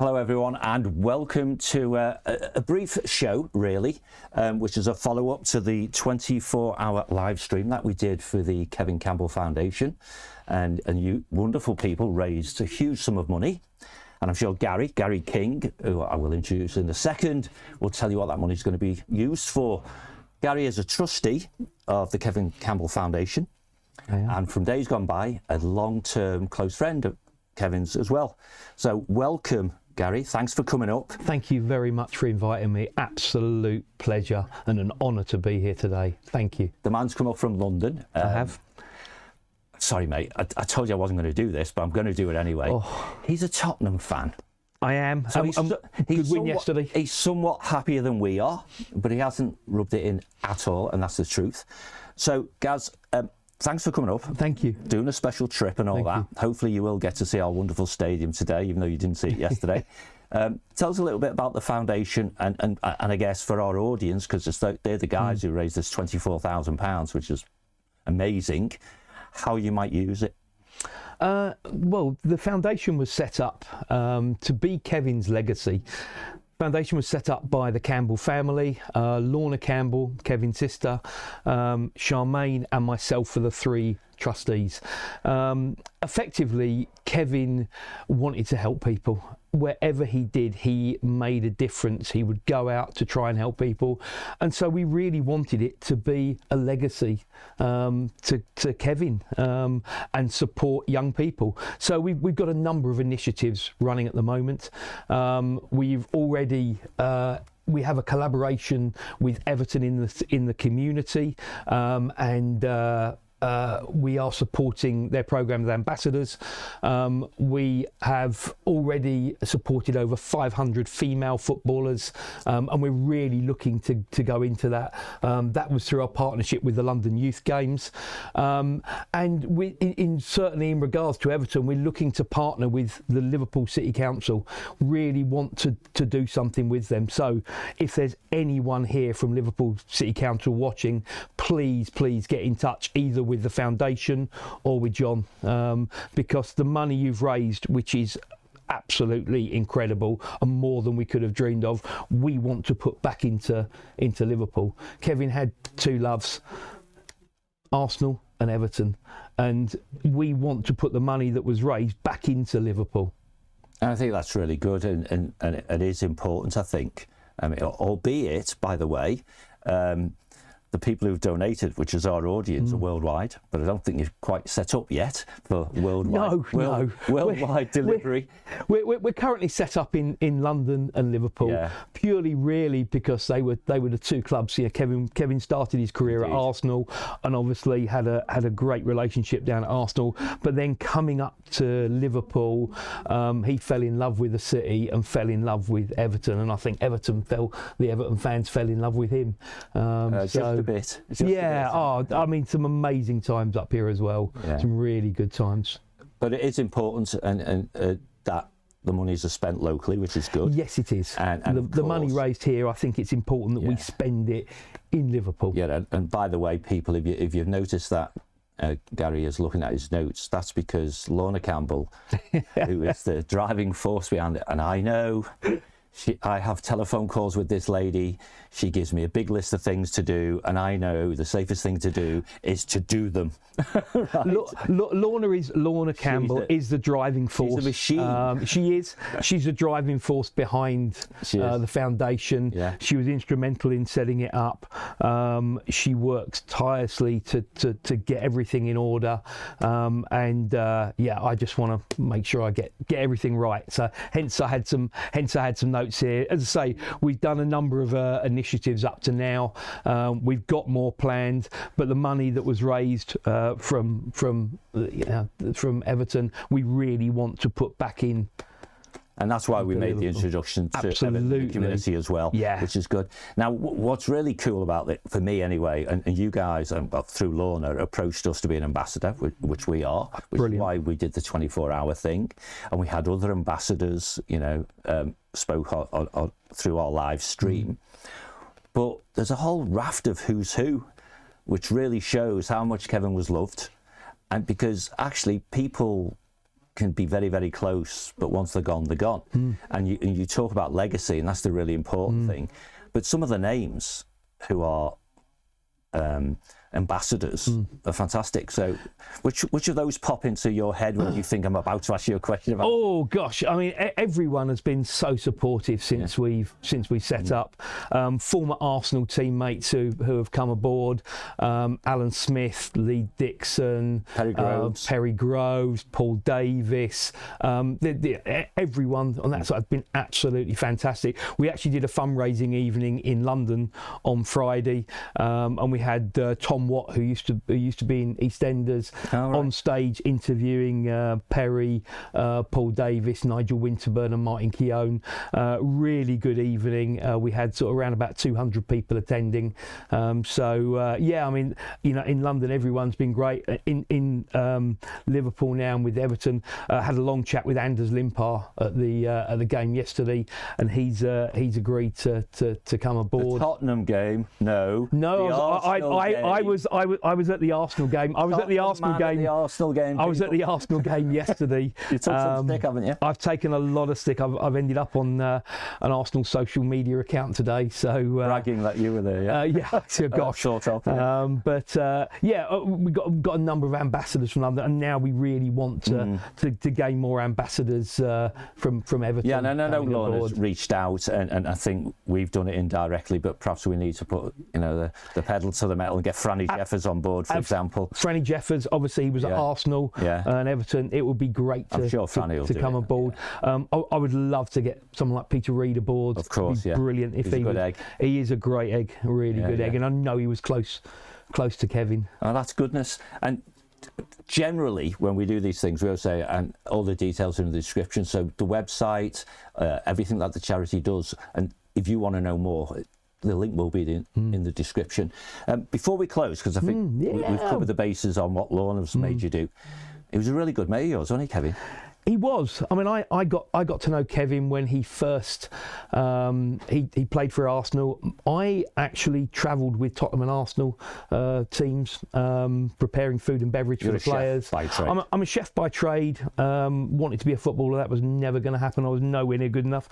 Hello everyone, and welcome to a brief show really, which is a follow-up to the 24-hour live stream that we did for the Kevin Campbell Foundation, and you wonderful people raised a huge sum of money, and I'm sure Gary King, who I will introduce in a second, will tell you what that money is going to be used for. Gary is a trustee of the Kevin Campbell Foundation, and from days gone by, a long-term close friend of Kevin's as well. So welcome, Gary. Thanks for coming up. Thank you very much for inviting me. Absolute pleasure and an honour to be here today. Thank you. The man's come up from London. I have. Sorry, mate. I told you I wasn't going to do this, but I'm going to do it anyway. Oh. He's a Tottenham fan. I am. So good win yesterday. He's somewhat happier than we are, but he hasn't rubbed it in at all, and that's the truth. So, Gaz, thanks for coming up. Thank you. Doing a special trip and all that. Hopefully you will get to see our wonderful stadium today, even though you didn't see it yesterday. Tell us a little bit about the foundation and I guess for our audience, because they're the guys who raised this £24,000, which is amazing, how you might use it. Well, the foundation was set up to be Kevin's legacy. Foundation was set up by the Campbell family, Lorna Campbell, Kevin's sister, Charmaine and myself for the three trustees. Effectively, Kevin wanted to help people. Wherever he did, he made a difference. He would go out to try and help people. And so we really wanted it to be a legacy to Kevin and support young people. So we've got a number of initiatives running at the moment. We've already we have a collaboration with Everton in the community, and we are supporting their programme of ambassadors. We have already supported over 500 female footballers, and we're really looking to go into that. That was through our partnership with the London Youth Games. And certainly in regards to Everton, we're looking to partner with the Liverpool City Council, really want to do something with them. So if there's anyone here from Liverpool City Council watching, please get in touch, either with the foundation or with John, because the money you've raised, which is absolutely incredible and more than we could have dreamed of, we want to put back into Liverpool. Kevin had two loves, Arsenal and Everton, and we want to put the money that was raised back into Liverpool. And I think that's really good, and it is important, I think. I mean, albeit, by the way, the people who've donated, which is our audience, are worldwide, but I don't think you're quite set up yet for worldwide delivery. We're currently set up in London and Liverpool, purely really because they were the two clubs. Yeah, Kevin started his career at Arsenal, and obviously had a great relationship down at Arsenal. But then coming up to Liverpool, he fell in love with the city and fell in love with Everton, and I think the Everton fans fell in love with him. Just a bit. I mean, some amazing times up here as well. Some really good times. But it is important and that the monies are spent locally, which is good. Yes, it is. And the money raised here, I think it's important that we spend it in Liverpool. Yeah, and by the way, people, if you've noticed that Gary is looking at his notes, that's because Lorna Campbell, who is the driving force behind it, and I know... I have telephone calls with this lady. She gives me a big list of things to do, and I know the safest thing to do is to do them. Right? Lorna Campbell is the driving force. She's a machine. She is. She's the driving force behind the foundation. Yeah. She was instrumental in setting it up. She works tirelessly to get everything in order. I just want to make sure I get everything right. So hence I had some notes here. As I say, we've done a number of initiatives up to now. We've got more planned, but the money that was raised from Everton, we really want to put back in. And that's why we made the introduction to the community as well, which is good. Now, what's really cool about it, for me anyway, and you guys, through Lorna, approached us to be an ambassador, which we are, which is why we did the 24-hour thing. And we had other ambassadors, spoke on through our live stream. But there's a whole raft of who's who, which really shows how much Kevin was loved. And because actually people can be very, very close, but once they're gone, they're gone. And you talk about legacy, and that's the really important thing. But some of the names who are ambassadors are fantastic. So which of those pop into your head when you think I'm about to ask you a question about? Oh gosh, I mean, everyone has been so supportive since we set up. Former Arsenal teammates who have come aboard, Alan Smith, Lee Dixon, Perry Groves, Paul Davis, everyone on that side has been absolutely fantastic. We actually did a fundraising evening in London on Friday, and we had Tom Watt, who used to be in EastEnders, on stage interviewing Perry, Paul Davis, Nigel Winterburn and Martin Keown. Really good evening. We had sort of around about 200 people attending. Yeah, I mean, you know, in London everyone's been great. In Liverpool now and with Everton, had a long chat with Anders Limpar at the game yesterday, and he's agreed to come aboard. The Tottenham game? No. I was at the Arsenal game. I was at the Arsenal game. I was at the Arsenal game yesterday. You took some stick, haven't you? I've taken a lot of stick. I've ended up on an Arsenal social media account today. So bragging that you were there, yeah. Yeah. So, gosh. Sort of. Yeah. We've got a number of ambassadors from London, and now we really want to gain more ambassadors from Everton. Yeah, no. Lorna's reached out, and I think we've done it indirectly, but perhaps we need to put the pedal to the metal and get Franny Jeffers on board, for example. Franny Jeffers, obviously he was at Arsenal and Everton. It would be great to come aboard. I would love to get someone like Peter Reid aboard. Of course, yeah. Brilliant. He's a good egg. He is a great egg, a really good egg, and I know he was close to Kevin. Oh, that's goodness. And generally, when we do these things, we always say, and all the details are in the description. So the website, everything that the charity does, and if you want to know more, the link will be in the description. Before we close, because I think we've covered the bases on what Lorna's made you do. He was a really good mate of yours, wasn't he, Kevin? He was. I mean, I got to know Kevin when he first he played for Arsenal. I actually travelled with Tottenham and Arsenal teams, preparing food and beverage for the players. Chef by trade. I'm a chef by trade. Wanted to be a footballer. That was never going to happen. I was nowhere near good enough.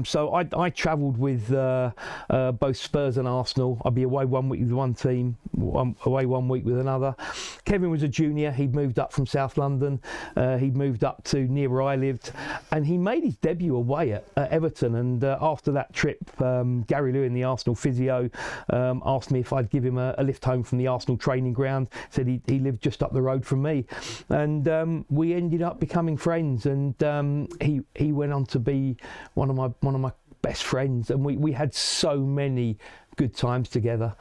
So I travelled with both Spurs and Arsenal. I'd be away 1 week with one team, away 1 week with another. Kevin was a junior. He'd moved up from South London. He'd moved up to near where I lived, and he made his debut away at Everton. And after that trip, Gary Lewin, the Arsenal physio, asked me if I'd give him a lift home from the Arsenal training ground. Said he lived just up the road from me, and we ended up becoming friends. And he went on to be one of my best friends, and we had so many good times together.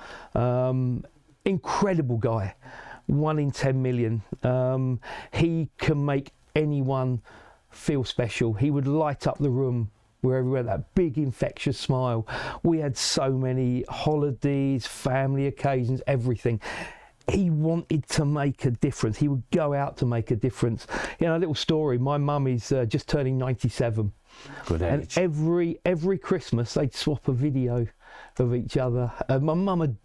Incredible guy, 1 in 10 million. He can make anyone feel special. He would light up the room wherever we went, that big infectious smile. We had so many holidays, family occasions, everything. He wanted to make a difference. He would go out to make a difference. You know, a little story. My mum is just turning 97. Good age. And every Christmas they'd swap a video of each other. My mum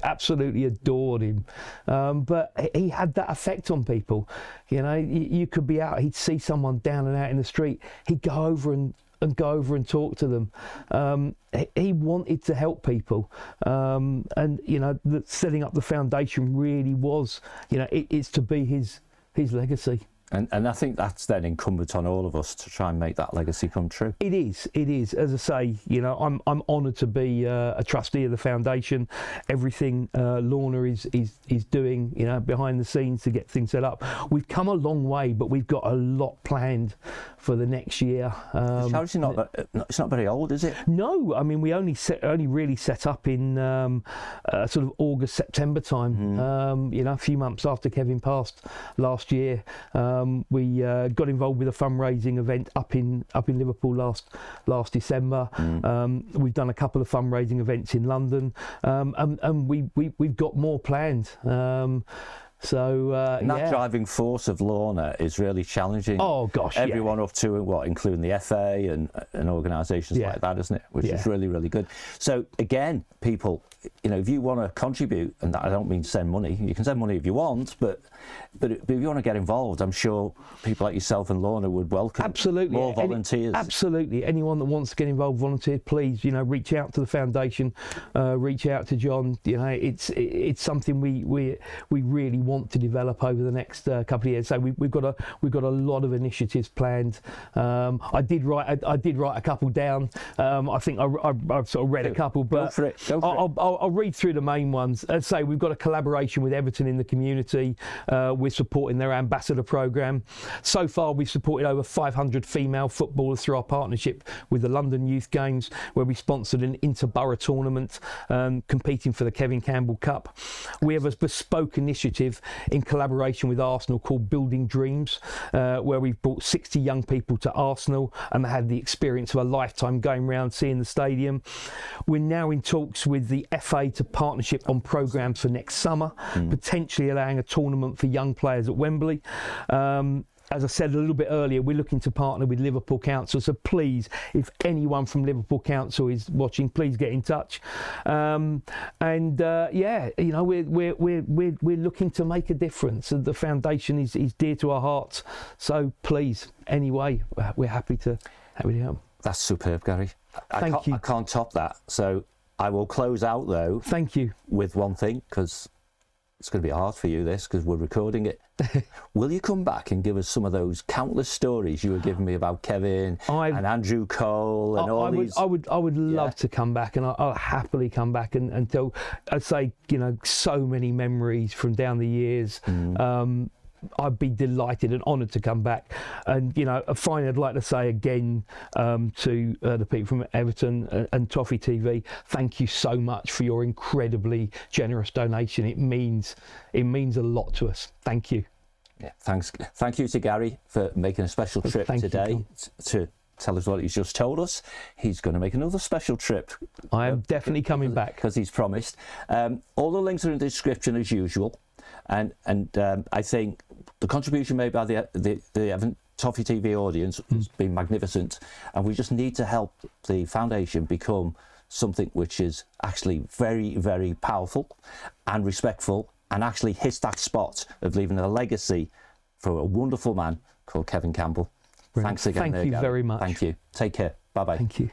absolutely adored him. But he had that effect on people. You know, you could be out, he'd see someone down and out in the street, he'd go over and talk to them. He wanted to help people, and you know, setting up the foundation really was, you know, it's to be his legacy. And I think that's then incumbent on all of us to try and make that legacy come true. It is. As I say, you know, I'm honoured to be a trustee of the foundation. Everything Lorna is doing, you know, behind the scenes to get things set up. We've come a long way, but we've got a lot planned for the next year. The charity's it's not very old, is it? No, I mean, we only really set up in sort of August, September time. You know, a few months after Kevin passed last year. We got involved with a fundraising event up in Liverpool last December. We've done a couple of fundraising events in London, and we've got more planned. That driving force of Lorna is really challenging. Oh gosh, everyone up to it, including the FA and organisations like that, isn't it? Which is really, really good. So again, people, you know, if you want to contribute, and I don't mean send money, you can send money if you want, but if you want to get involved, I'm sure people like yourself and Lorna would welcome more volunteers. Absolutely. Anyone that wants to get involved, volunteer, please, you know, reach out to the foundation, reach out to John. You know, it's something we really want to develop over the next couple of years. So we've got a lot of initiatives planned. I did write a couple down. I think I've sort of read a couple, but Go for it. I'll read through the main ones. As I say, we've got a collaboration with Everton in the community. We're supporting their ambassador program. So far, we've supported over 500 female footballers through our partnership with the London Youth Games, where we sponsored an inter-borough tournament competing for the Kevin Campbell Cup. We have a bespoke initiative in collaboration with Arsenal called Building Dreams, where we've brought 60 young people to Arsenal and they had the experience of a lifetime going round seeing the stadium. We're now in talks with the FA to partnership on programmes for next summer, potentially allowing a tournament for young players at Wembley. As I said a little bit earlier, we're looking to partner with Liverpool Council. So please, if anyone from Liverpool Council is watching, please get in touch. Yeah, you know, we're looking to make a difference. The foundation is dear to our hearts. So please, anyway, we're happy to help. That's superb, Gary. Thank you. I can't top that. So I will close out though. Thank you. With one thing, because it's going to be hard for you, this, because we're recording it. Will you come back and give us some of those countless stories you were giving me about Kevin and Andrew Cole and all these? I would love to come back, and I'll happily come back and tell. I'd say, you know, so many memories from down the years. I'd be delighted and honoured to come back. And, you know, finally, I'd like to say again to the people from Everton and Toffee TV, thank you so much for your incredibly generous donation. It means a lot to us. Thank you. Yeah, thanks. Thank you to Gary for making a special trip today to tell us what he's just told us. He's going to make another special trip. I am definitely coming back. Because he's promised. All the links are in the description as usual. And I think the contribution made by the Everton Toffee TV audience has been magnificent, and we just need to help the foundation become something which is actually very, very powerful and respectful, and actually hits that spot of leaving a legacy for a wonderful man called Kevin Campbell. Brilliant. Thanks again. Thank you very much. Thank you. Take care. Bye-bye. Thank you.